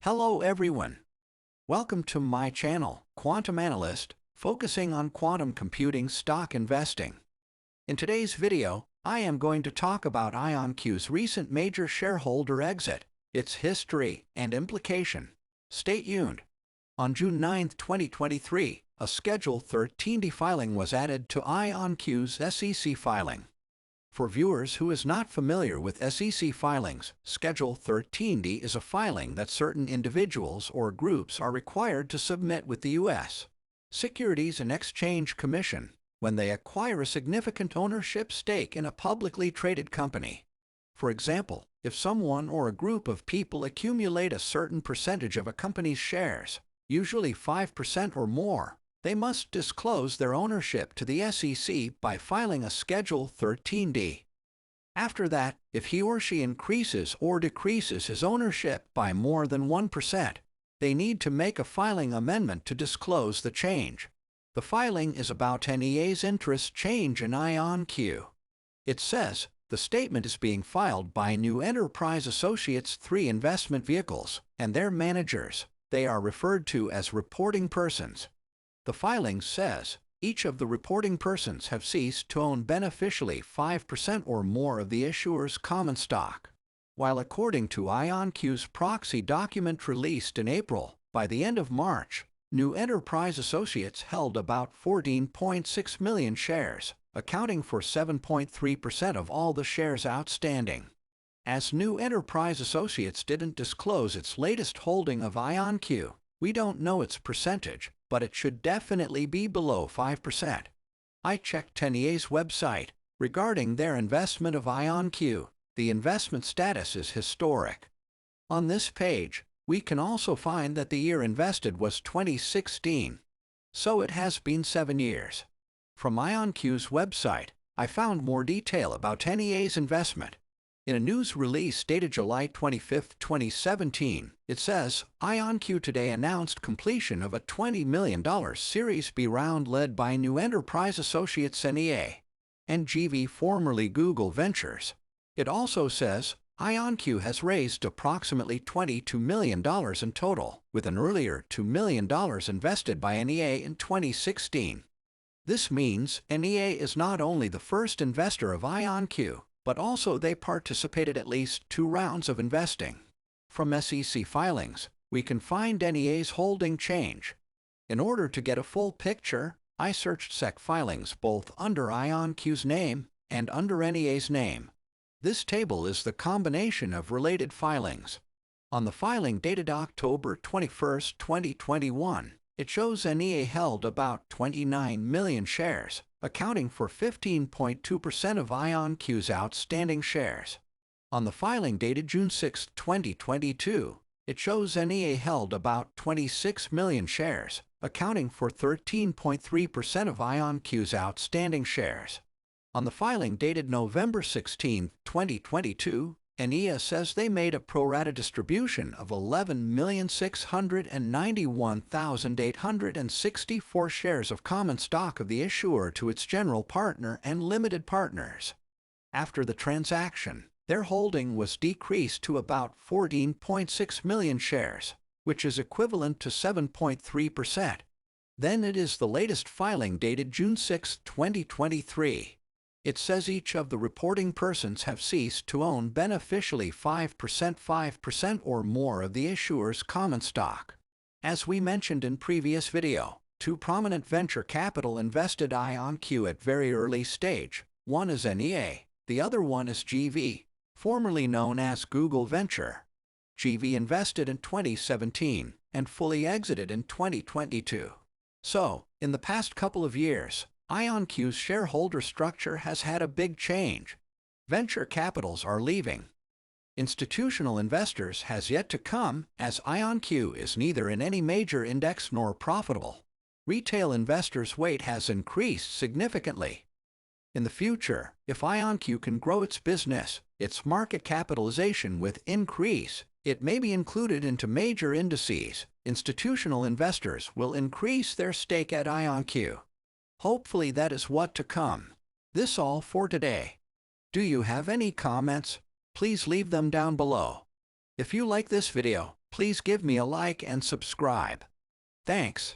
Hello everyone. Welcome to my channel, Quantum Analyst, focusing on quantum computing stock investing. In today's video, I am going to talk about IONQ's recent major shareholder exit, its history and implication. Stay tuned. On June 9, 2023, a Schedule 13D filing was added to IONQ's SEC filing. For viewers who is not familiar with SEC filings, Schedule 13D is a filing that certain individuals or groups are required to submit with the U.S. Securities and Exchange Commission when they acquire a significant ownership stake in a publicly traded company. For example, if someone or a group of people accumulate a certain percentage of a company's shares, usually 5% or more, they must disclose their ownership to the SEC by filing a Schedule 13D. After that, if he or she increases or decreases his ownership by more than 1%, they need to make a filing amendment to disclose the change. The filing is about NEA's interest change in IONQ. It says, the statement is being filed by New Enterprise Associates 3 investment vehicles and their managers. They are referred to as reporting persons. The filing says, each of the reporting persons have ceased to own beneficially 5% or more of the issuer's common stock. While according to IONQ's proxy document released in April, by the end of March, New Enterprise Associates held about 14.6 million shares, accounting for 7.3% of all the shares outstanding. As New Enterprise Associates didn't disclose its latest holding of IONQ, we don't know its percentage, but it should definitely be below 5%. I checked NEA's website regarding their investment of IONQ. The investment status is historic. On this page, we can also find that the year invested was 2016. So it has been 7 years. From IONQ's website, I found more detail about NEA's investment. In a news release dated July 25, 2017, it says, IONQ today announced completion of a $20 million Series B round led by New Enterprise Associates NEA and GV, formerly Google Ventures. It also says, IONQ has raised approximately $22 million in total, with an earlier $2 million invested by NEA in 2016. This means NEA is not only the first investor of IONQ, but also they participated at least 2 rounds of investing. From SEC filings, we can find NEA's holding change. In order to get a full picture, I searched SEC filings both under IONQ's name and under NEA's name. This table is the combination of related filings. On the filing dated October 21, 2021, it shows NEA held about 29 million shares, accounting for 15.2% of IONQ's outstanding shares. On the filing dated June 6, 2022, it shows NEA held about 26 million shares, accounting for 13.3% of IONQ's outstanding shares. On the filing dated November 16, 2022, NEA says they made a pro-rata distribution of 11,691,864 shares of common stock of the issuer to its general partner and limited partners. After the transaction, their holding was decreased to about 14.6 million shares, which is equivalent to 7.3%. Then it is the latest filing dated June 6, 2023. It says each of the reporting persons have ceased to own beneficially 5% or more of the issuer's common stock. As we mentioned in previous video, 2 prominent venture capital invested IONQ at very early stage. One is NEA, the other one is GV, formerly known as Google Venture. GV invested in 2017 and fully exited in 2022. So, in the past couple of years, IONQ's shareholder structure has had a big change. Venture capitals are leaving. Institutional investors has yet to come, as IONQ is neither in any major index nor profitable. Retail investors' weight has increased significantly. In the future, if IONQ can grow its business, its market capitalization with increase, it may be included into major indices. Institutional investors will increase their stake at IONQ. Hopefully that is what to come. This all for today. Do you have any comments? Please leave them down below. If you like this video, please give me a like and subscribe. Thanks.